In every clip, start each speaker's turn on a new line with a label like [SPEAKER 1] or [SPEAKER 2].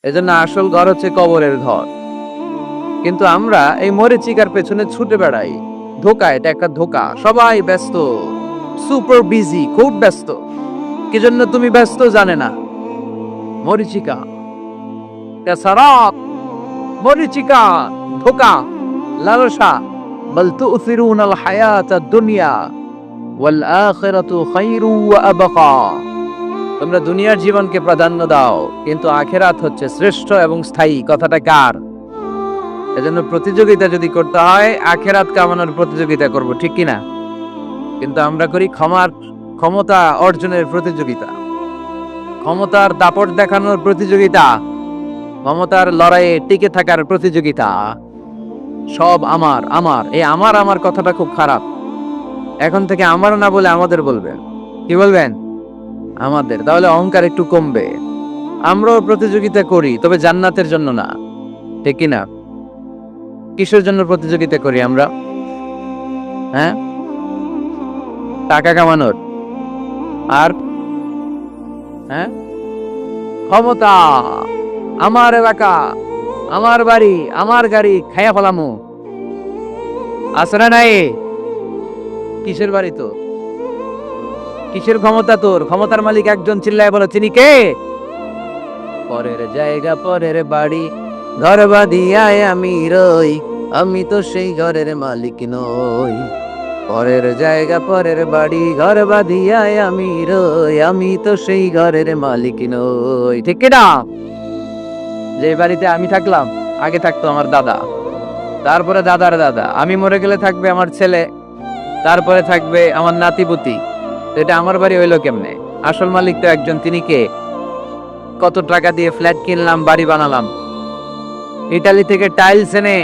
[SPEAKER 1] এজন্য আসল ঘর হচ্ছে কবরের ঘর। কিন্তু আমরা এই মরিচিকার পেছনে ছুটে বেড়াই। ধোকা, এটা একটা ধোকা। সবাই ব্যস্ত, সুপার বিজি, খুব ব্যস্ত। কি জন্য তুমি ব্যস্ত জানে না? মরিচিকা, কাসারাত, মরিচিকা, ধোকা, লালসা। বল তুসিরুনাল হায়াতাদ দুনিয়া ওয়াল আখিরাতু খায়রু ওয়া আবকা। তোমরা দুনিয়ার জীবনকে প্রাধান্য দাও, কিন্তু আখিরাত হচ্ছে শ্রেষ্ঠ এবং স্থায়ী। কথাটা কার? এজন্য প্রতিযোগিতা যদি করতে হয়, আখিরাত কামানোর প্রতিযোগিতা করব, ঠিক কি না? কিন্তু আমরা করি ক্ষমতা অর্জনের প্রতিযোগিতা, ক্ষমতার দাপট দেখানোর প্রতিযোগিতা, ক্ষমতার লড়াইয়ে টিকে থাকার প্রতিযোগিতা। সব আমার আমার, এই আমার আমার কথাটা খুব খারাপ। এখন থেকে আমার না বলে আমাদের বলবেন। কি বলবেন? আমাদের। তাহলে অহংকার একটু কমবে। আমরাও প্রতিযোগিতা করি, তবে জান্নাতের জন্য না, ঠিক কি না? কিসের জন্য প্রতিযোগিতা করি আমরা? হ্যাঁ, টাকা কামানোর। আর হ্যাঁ, ক্ষমতা, আমার এলাকা, আমার বাড়ি, আমার গাড়ি, খাইয়া ফেলামু। আছে না নাই? কিসের বাড়ি তো? কিসের ক্ষমতা তোর? ক্ষমতার মালিক একজন, চিল্লায় বলো তিনি কে? পরের জায়গা পরের বাড়ি, ঘর বাঁধিয়ায় আমি রই, আমি তো সেই ঘরের মালিক নই। পরের জায়গা পরের বাড়ি, ঘর বাঁধিয়ায় আমি রই, আমি তো সেই ঘরের মালিক নই। ঠিক কিনা? যে বাড়িতে আমি থাকলাম, আগে থাকতো আমার দাদা, তারপরে দাদার দাদা, আমি মরে গেলে থাকবে আমার ছেলে, তারপরে থাকবে আমার নাতিপুতি। এটা আমার বাড়ি হইলো কেমনে? আসল মালিক তো একজন, তিনি কে? কত টাকা দিয়ে ফ্ল্যাট কিনলাম, বাড়ি বানালাম, ইটালি থেকে টাইলস এনে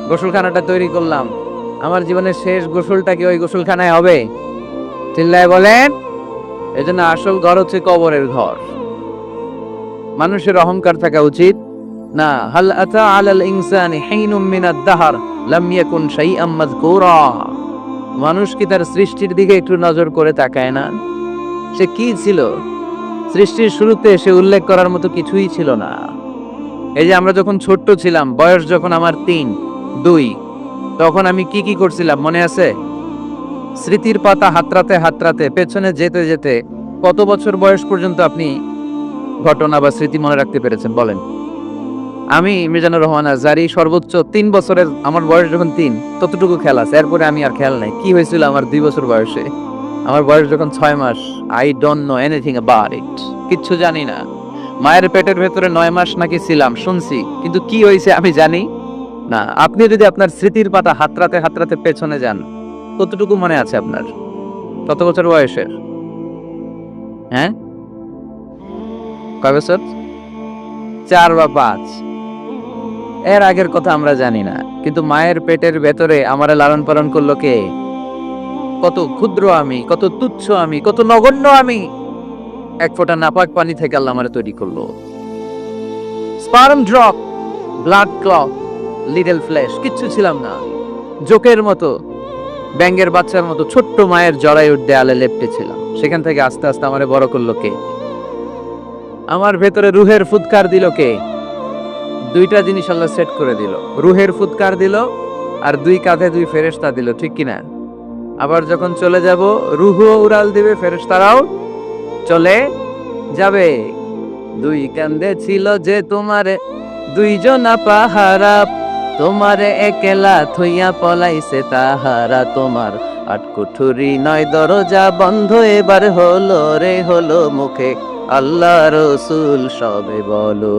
[SPEAKER 1] গোসলখানাটা তৈরি করলাম, আমার জীবনের শেষ গোসলটা কি ওই গোসলখানায় হবে? চিল্লায় বলেন। এজন্য আসল ঘর হচ্ছে কবরের ঘর। মানুষের অহংকার থাকা উচিত না। হাল আতা আলাল ইনসানি হিনুম মিনাদ দাহর লাম ইয়াকুন শাইআম মাযকুরা। মানুষ কি তার সৃষ্টির দিকে একটু নজর করে তাকায় না? সে কি ছিল? সৃষ্টির শুরুতে সে উল্লেখ করার মতো কিছুই ছিল না। এই যে আমরা যখন ছোট্ট ছিলাম, বয়স যখন আমার 3, 2, তখন আমি কি কি করছিলাম মনে আছে? স্মৃতির পাতা হাতড়াতে হাতড়াতে পেছনে যেতে যেতে কত বছর বয়স পর্যন্ত আপনি ঘটনা বা স্মৃতি মনে রাখতে পেরেছেন বলেন? আমি মিজানুর রহমান আজহারি সর্বোচ্চ 3 বছরের, আমার বয়স যখন 3, ততটুকু খেয়াল আছে। এরপরে আমি আর খেয়াল নাই কি হয়েছিল আমার 2 বছর বয়সে। আমার বয়স যখন 6 মাস, I don't know anything about it. কিচ্ছু জানি না। মায়ের পেটের ভেতরে 9 মাস নাকি ছিলাম শুনছি, কিন্তু কি হয়েছে আমি জানি না। আপনি যদি আপনার স্মৃতির পাতা হাতড়াতে হাতড়াতে পেছনে যান, কতটুকু মনে আছে আপনার? কত বছর বয়সের? হ্যাঁ, কয় বছর? 4 বা 5। এর আগের কথা আমরা জানি না। কিন্তু মায়ের পেটের ভেতরে আমারে লালন পালন করলো কে? কত ক্ষুদ্র আমি, কত তুচ্ছ আমি, কত নগণ্য আমি। এক ফোঁটা নাপাক পানি থেকে আল্লাহ আমারে তৈরি করলো। Sperm drop, blood clot, little flesh, কিচ্ছু ছিলাম না। জোকের মতো, ব্যাঙের বাচ্চার মতো ছোট্ট মায়ের জরায়ুর দেয়ালে লেপ্টে ছিলাম। সেখান থেকে আস্তে আস্তে আমারে বড় করলো কে? আমার ভেতরে রুহের ফুৎকার দিল কে? 2টা জিনিস আল্লাহ সেট করে দিল। রুহের ফুৎকার দিল, আর 2 কাঁধে 2 ফেরেশতা দিল, ঠিক কিনা? আবার যখন চলে যাব, রুহও উড়াল দিবে, ফেরেশতারাও চলে যাবে। 2 কাঁধে ছিল যে তোমারে 2 জনা পাহারা, তোমারে একলা থইয়া পলাইছে তাহারা। তোমার 8 কুঠুরি 9 দরজা বন্ধ, এবার হলো রে হলো মুখে আল্লাহ রসুল সবে বলো।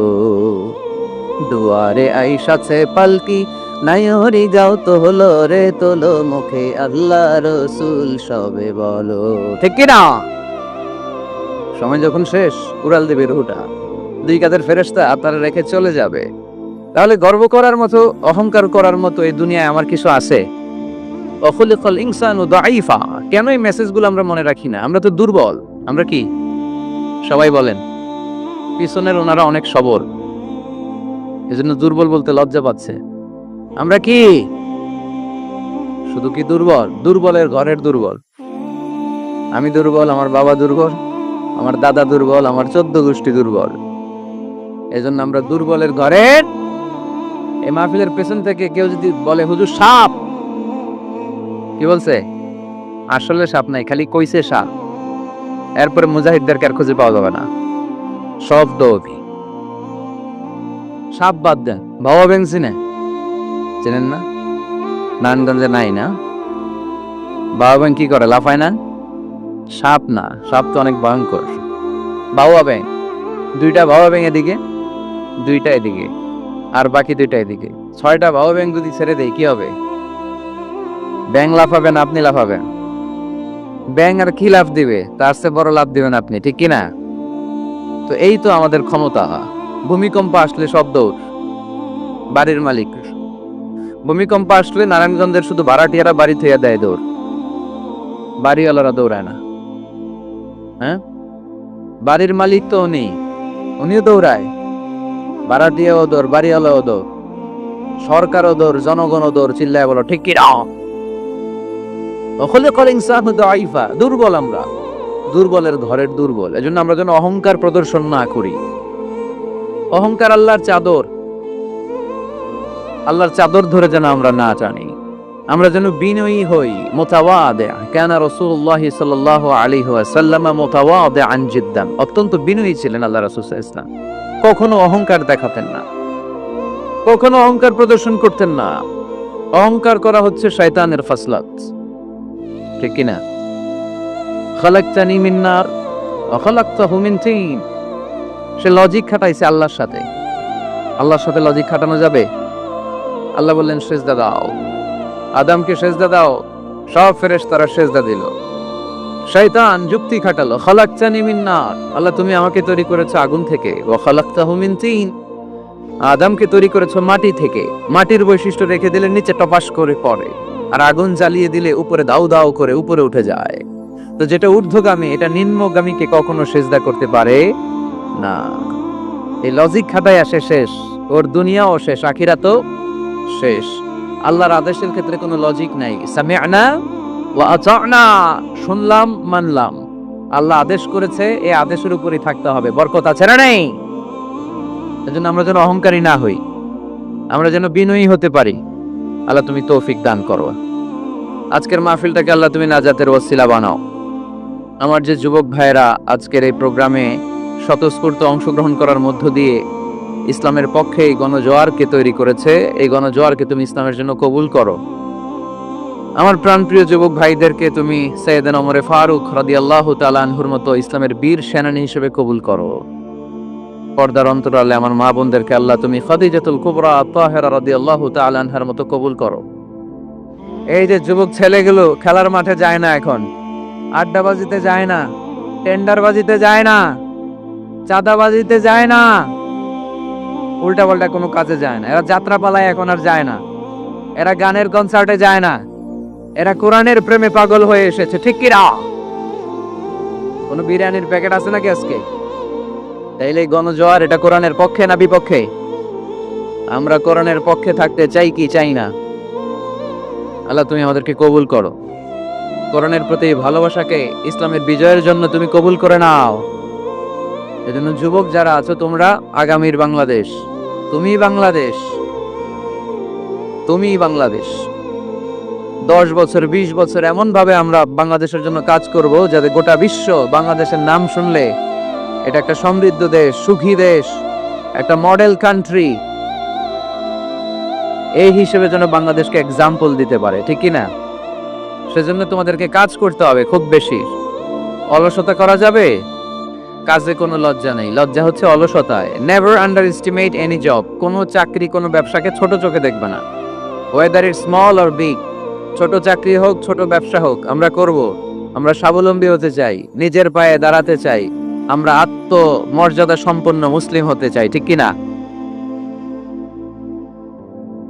[SPEAKER 1] দুয়ারে আইসাছে পালকি, নাইহরি যাও তো হলো রে তোলো মুখে আল্লাহ রসুল সবে বলো। ঠিক কিনা? সময় যখন শেষ, উড়াল দেবে রুহটা। 2 কাঁধের ফেরেশতা আপনারা রেখে চলে যাবে। তাহলে গর্ব করার মতো, অহংকার করার মতো এই দুনিয়ায় আমার কিছু আছে? অখুলিকাল ইনসানু দাঈফা। কেন এই মেসেজগুলো আমরা মনে রাখি না? আমরা তো দুর্বল। আমরা কি? সবাই বলেন। পিছনের ওনারা অনেক সবল, এজন্য দুর্বল বলতে লজ্জা পাচ্ছে। আমরা কি শুধু কি দুর্বল? দুর্বলের ঘরের দুর্বল। আমি দুর্বল, আমার বাবা দুর্বল, আমার দাদা দুর্বল, আমার 14 গোষ্ঠী দুর্বল। এজন্য আমরা দুর্বলের ঘরের এই মাহফিলের পেছন থেকে কেউ যদি বলে হুজুর সাপ, কি বলছে? আসলে সাপ নাই, খালি কইছে সাপ। এরপরে মুজাহিদদেরকে আর খুঁজে পাওয়া যাবে না, সব দৌড়ি। সাপ বাদ দেন, ভাবা ব্যাং চেনেন না? নারায়ণগঞ্জে নাই না? বাবা ব্যাং কি করে, লাফায় না? সাপ না, সাপ তো অনেক ভয়ঙ্কর। বাবা ব্যাং, দুইটা বাবা ব্যাং এদিকে, দুইটা এদিকে, আর বাকি দুইটা এদিকে। 6টা বাবা ব্যাং যদি ছেড়ে দেয় কি হবে? ব্যাং লাফাবেন, আপনি লাফাবেন। ব্যাং আর কি লাফ দিবে? তার চেয়ে বড় লাফ দিবেন আপনি, ঠিক কিনা? তো এই তো আমাদের ক্ষমতা। ভূমিকম্প আসলে সব দৌড়, বাড়ির মালিক। ভূমিকম্প আসলে নারায়ণগঞ্জের শুধু ভাড়াটিয়ারা বাড়ি থেকে দেয় দৌড়, বাড়িওয়ালারা দৌড়ায় না। হ্যাঁ, বাড়ির মালিক তো উনিও দৌড়ায়, ভাড়াটিয়াও দৌড়, বাড়িওয়ালাও দৌড়, সরকারও দৌড়, জনগণও দৌড়। চিল্লায় বলো ঠিক কিনা? দুর্বল আমরা, দুর্বলের ঘরের দুর্বল। এজন্য আমরা যেন অহংকার প্রদর্শন না করি। অহংকার আল্লাহর চাদর, আল্লাহর চাদর ধরে যেন আমরা না টানি। আমরা যেন বিনয়ী হই, মুতাওয়াদি। কানা রাসূলুল্লাহ সাল্লাল্লাহু আলাইহি ওয়াসাল্লাম মুতাওয়াদিআন জিদ্দান, অত্যন্ত বিনয়ী ছিলেন আল্লাহ রাসূল সাল্লাল্লাহু আলাইহি ওয়াসাল্লাম। কখনো অহংকার দেখাতেন না, কখনো অহংকার প্রদর্শন করতেন না। অহংকার করা হচ্ছে শয়তানের ফাসলাত, ঠিক কিনা? খালাকতানি মিন নার ওয়া খালাকতাহু মিন তিন। সে লজিক খাটাইছে আল্লাহর সাথে। আল্লাহর সাথে লজিক খাটানো যাবে? আল্লাহ বললেন সেজদা দাও, আদমকে সেজদা দাও, সব ফেরেশতারা সেজদা দিল। শয়তান যুক্তি খাটালো, খালাকতানি মিন নার, আল্লাহ তুমি আমাকে তৈরি করেছো আগুন থেকে, ওয়া খালাকতাহু মিন তিন, আদমকে তৈরি করেছো মাটি থেকে। মাটির বৈশিষ্ট্য রেখে দিলে নিচে টপাস করে পড়ে, আর আগুন জ্বালিয়ে দিলে উপরে দাউ দাউ করে উপরে উঠে যায়। তো যেটা ঊর্ধ্বগামী এটা নিম্নগামীকে কখনো সেজদা করতে পারে না। এই লজিক খাটাই আসে শেষ, ওর দুনিয়াও শেষ, আখিরাতও শেষ। আল্লাহর আদেশের ক্ষেত্রে কোনো লজিক নাই। সামি'না ওয়া আতা'না, শুনলাম মানলাম। আল্লাহ আদেশ করেছে, এই আদেশের উপরই থাকতে হবে। বরকত আছে না নেই? এজন্য আমরা যেন অহংকারী না হই, আমরা যেন বিনয়ী হতে পারি। আল্লাহ তুমি তৌফিক দান করো। আজকের মাহফিলটাকে আল্লাহ তুমি নাজাতের ওসিলা বানাও। আমার যে যুবক ভাইরা আজকের এই প্রোগ্রামে স্বতঃস্ফূর্ত অংশগ্রহণ করার মধ্য দিয়ে ইসলামের পক্ষে এই গণজোয়ারকে তৈরি করেছে, এই গণজোয়ারকে তুমি ইসলামের জন্য কবুল করো। আমার প্রাণপ্রিয় যুবক ভাইদেরকে তুমি সৈয়দনা ওমর ফারুক রাদিয়াল্লাহু তাআলা আনহুর মতো ইসলামের বীর সেনানী হিসেবে কবুল করো। পর্দার অন্তরালে আমার মা বোনদেরকে আল্লাহ তুমি খাদিজাতুল কুবরা তাহেরা রাদিয়াল্লাহু তাআলা আনহার মতো কবুল করো। এই যে যুবক ছেলেগুলো খেলার মাঠে যায় না, এখন আড্ডাবাজিতে যায় না, টেন্ডারবাজিতে যায় না, চাঁদাবাজিতে যায় না, উল্টাপাল্টা কোনো কাজে যায় না। এরা যাত্রাপালায় এখন আর যায় না, এরা গানের কনসার্টে যায় না, এরা কোরআনের প্রেমে পাগল হয়ে এসেছে, ঠিক কিনা? কোন বিরিয়ানির প্যাকেট আছে নাকি আজকে? তাইলে গণজোয়ার এটা কোরআনের পক্ষে না বিপক্ষে? আমরা কোরআনের পক্ষে থাকতে চাই কি চাই না? আল্লাহ তুমি আমাদেরকে কবুল করো। কোরআনের প্রতি ভালোবাসাকে ইসলামের বিজয়ের জন্য তুমি কবুল করে নাও। এজন্য যুবক যারা আছো, তোমরা আগামীর বাংলাদেশ, তুমি বাংলাদেশ, তুমি বাংলাদেশ। 10 বছর 20 বছর এমন ভাবে আমরা বাংলাদেশের জন্য কাজ করব যাতে গোটা বিশ্ব বাংলাদেশের নাম শুনলে এটা একটা সমৃদ্ধ দেশ, সুখী দেশ, একটা মডেল কান্ট্রি, এই হিসেবে যেন বাংলাদেশকে এক্সাম্পল দিতে পারে, ঠিক কি না? সেজন্য তোমাদেরকে কাজ করতে হবে খুব বেশি। অলসতা করা যাবে? কাজে কোনো লজ্জা নেই, লজ্জা হচ্ছে অলসতায়। Never underestimate any job. কোনো চাকরি, কোনো ব্যবসাকে ছোট চোখে দেখবে না, whether it small or big. ছোট চাকরি হোক, ছোট ব্যবসা হোক, আমরা করব। আমরা স্বাবলম্বী হতে চাই, নিজের পায়ে দাঁড়াতে চাই, আমরা আত্মমর্যাদা সম্পন্ন মুসলিম হতে চাই, ঠিক কিনা?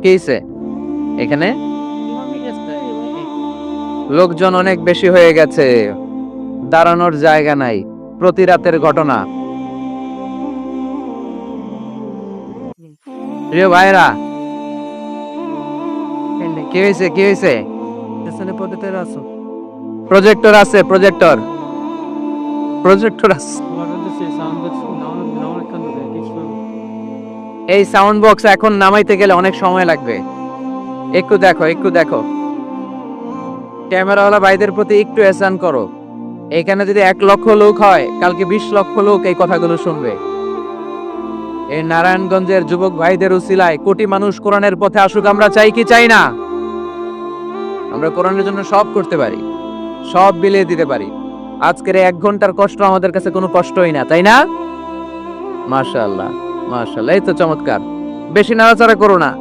[SPEAKER 1] কি হইছে এখানে? লোকজন অনেক বেশি হয়ে গেছে, দাঁড়ানোর জায়গা নাই। প্রতি রাতের ঘটনা। প্রিয় ভাইরা, কি হয়েছে? কি হয়েছে? প্রজেক্টর আছে, প্রজেক্টর প্রজেক্টর আছে। এই সাউন্ড বক্স এখন নামাইতে গেলে অনেক সময় লাগবে। একটু দেখো, একটু দেখো, ক্যামেরাওয়ালা ভাইদের প্রতি একটু এহসান করো। এখানে যদি 1 লক্ষ লোক হয়, কালকে 20 লক্ষ লোক এই কথাগুলো শুনবে। এই নারায়ণগঞ্জের যুবক ভাইদের উসিলায় কোটি মানুষ কোরআনের পথে আসুক, আমরা চাই কি চাই না? আমরা কোরআনের জন্য সব করতে পারি, সব বিলিয়ে দিতে পারি। আজকের 1 ঘন্টার কষ্ট আমাদের কাছে কোনো কষ্টই না, তাই না? মাশাআল্লাহ, মাশাআল্লাহ, এই তো চমৎকার। বেশি নাড়াচাড়া করো না,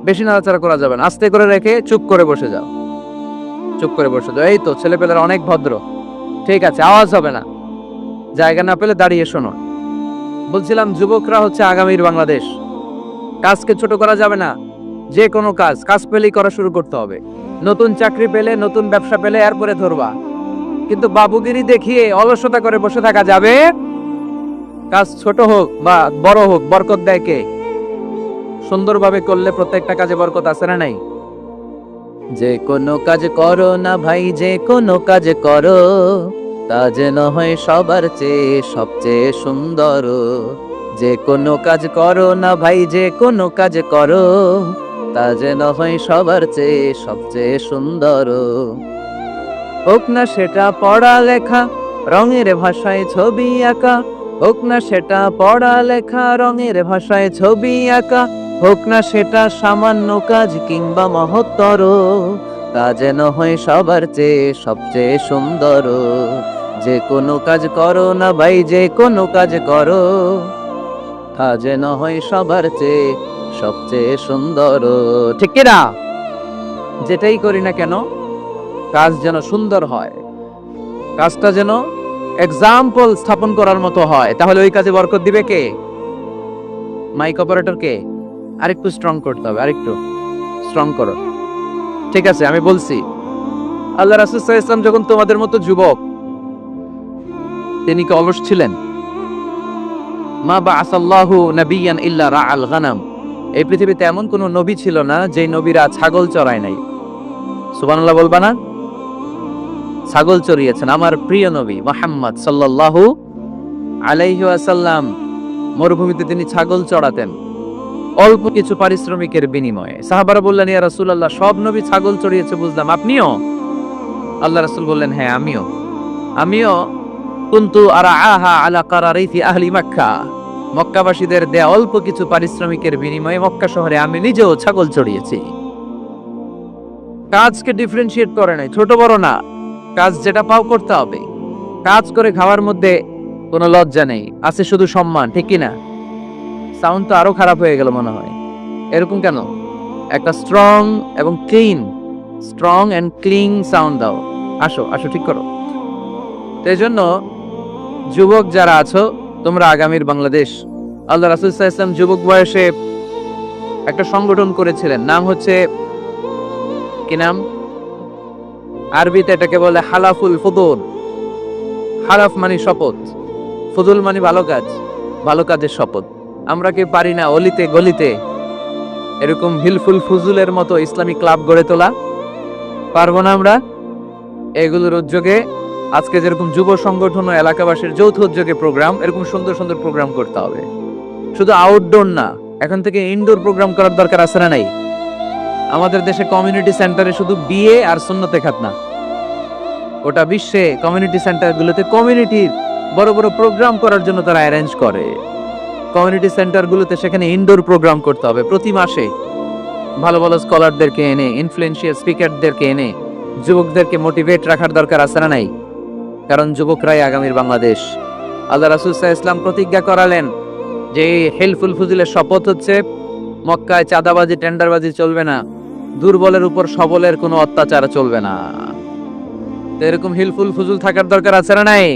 [SPEAKER 1] বেশি নাড়াচাড়া করা যাবে না। আস্তে করে রেখে চুপ করে বসে যাও, চুপ করে বসে যাও। এই তো ছেলেপেলেরা অনেক ভদ্র, ঠিক আছে, আওয়াজ হবে না। জায়গা না পেলে দাঁড়িয়ে শোনো। বলছিলাম যুবকরা হচ্ছে আগামীর বাংলাদেশ। কাজকে ছোট করা যাবে না। যে কোনো কাজ কাজ পেলেই করা শুরু করতে হবে। নতুন চাকরি পেলে, নতুন ব্যবসা পেলে এরপরে ধরবা, কিন্তু বাবুগিরি দেখিয়ে অলসতা করে বসে থাকা যাবে? কাজ ছোট হোক বা বড় হোক, বরকত দেয় কে? সুন্দরভাবে করলে প্রত্যেকটা কাজে বরকত আছে না নাই? যে কোনো কাজ করো না ভাই, যে কোনো কাজ করো, তা যেন হয় সবার চেয়ে সবচেয়ে সুন্দর। যে কোনো কাজ করো না ভাই, যে কোনো কাজ করো, তা যেন হয় সবার চেয়ে সবচেয়ে সুন্দর। হোক না সেটা পড়ালেখা, রঙের ভাষায় ছবি আঁকা, হোক না সেটা পড়ালেখা, রঙের ভাষায় ছবি আঁকা, হোক না সেটা সামান্য কাজ কিংবা মহত্তর, তা যেন হয় সবার চেয়ে সবচেয়ে সুন্দর। যে কোনো কাজ করো না ভাই, যে কোনো কাজ করো, তা যেন হয় সবার চেয়ে সবচেয়ে সুন্দর। ঠিক কি না? যেটাই করি না কেন, কাজ যেন সুন্দর হয়, কাজটা যেন এক্সাম্পল স্থাপন করার মতো হয়। তাহলে ওই কাজে বরকত দিবে কে? মাইক অপারেটর কে? আরেকটু স্ট্রং করতে হবে, আরেকটু স্ট্রং করো। ঠিক আছে, আমি বলছি, আল্লাহ রাসূল সাল্লাল্লাহু আলাইহি ওয়াসাল্লাম যখন তোমাদের মতো যুবক, তিনি কি অলস ছিলেন? মা বাআসাল্লাহু নাবিয়ান ইল্লা রাআল গানাম। এই পৃথিবীতে এমন কোন নবী ছিল না যে নবীরা ছাগল চড়ায় নাই। সুবহানাল্লাহ বলবা না? ছাগল চড়িয়েছেন আমার প্রিয় নবী মুহাম্মদ সাল্লাল্লাহু আলাইহি ওয়াসাল্লাম। মরুভূমিতে তিনি ছাগল চড়াতেন অল্প কিছু পারিশ্রমিকের বিনিময়ে। সাহাবারা বললেন, ইয়া রাসূলুল্লাহ, সব নবী ছাগল চড়িয়েছে বুঝলাম, আপনিও? আল্লাহ রাসূল বললেন, হ্যাঁ আমিও কুনতু আরাআহা আলা কারারিথি আহলি মক্কা। মক্কাবাসীদের দেয়া অল্প কিছু পারিশ্রমিকের বিনিময়ে মক্কা শহরে আমি নিজেও ছাগল চড়িয়েছি। কাজকে ডিফারেন্সিয়েট করে নাই, ছোট বড় না, কাজ যেটা পাও করতে হবে। কাজ করে খাওয়ার মধ্যে কোনো লজ্জা নেই, আছে শুধু সম্মান। ঠিক কি না? সাউন্ড তো আরো খারাপ হয়ে গেল মনে হয়। এরকম কেন? একটা স্ট্রং এন্ড ক্লিন সাউন্ড দাও। আসো আসো, ঠিক করো। তো এই জন্য যুবক যারা আছো, তোমরা আগামীর বাংলাদেশ। আল্লাহ রাসূল সাল্লাল্লাহু আলাইহি ওয়াসাল্লাম যুবক বয়সে একটা সংগঠন করেছিলেন, নাম হচ্ছে কি নাম? আরবিতে এটাকে বলে হালাফুল ফুদুল। হালাফ মানে শপথ, ফুদুল মানে ভালো কাজ, ভালো কাজের শপথ। আমরা কি পারি না অলিতে গলিতে এরকম হিলফুল ফুজুলের মতো ইসলামিক ক্লাব গড়ে তোলা? পারবো না আমরা? এগুলোর উদ্যোগে আজকে যেরকম যুব সংগঠন ও এলাকাবাসীর যৌথ উদ্যোগে প্রোগ্রাম, এরকম সুন্দর সুন্দর প্রোগ্রাম করতে হবে। শুধু আউটডোর না, এখন থেকে ইনডোর প্রোগ্রাম করার দরকার আছে না নাই? আমাদের দেশে কমিউনিটি সেন্টারে শুধু বিয়ে আর সুন্নতে খাতনা, ওটা বিশ্বে কমিউনিটি সেন্টারগুলোতে কমিউনিটির বড় বড় প্রোগ্রাম করার জন্য তারা অ্যারেঞ্জ করে। কমিউনিটি সেন্টারগুলোতে সেখানে ইনডোর প্রোগ্রাম করতে হবে। প্রতি মাসে ভালো ভালো স্কলারদেরকে এনে, ইনফ্লুয়েন্সিয়াল স্পিকারদেরকে এনে যুবকদেরকে মোটিভেট রাখার দরকার আছে না নাই? কারণ যুবকরাই আগামীর বাংলাদেশ। আল্লাহ রাসূল সাল্লাল্লাহু আলাইহি ওয়াসাল্লাম প্রতিজ্ঞা করালেন যে হিলফুল ফুজুলের শপথ হচ্ছে, মক্কায় চাঁদাবাজি টেন্ডারবাজি চলবে না, দুর্বলের উপর সবলের কোনো অত্যাচার চলবে না। তো এরকম হিলফুল ফুজুল থাকার দরকার আছে না নাই?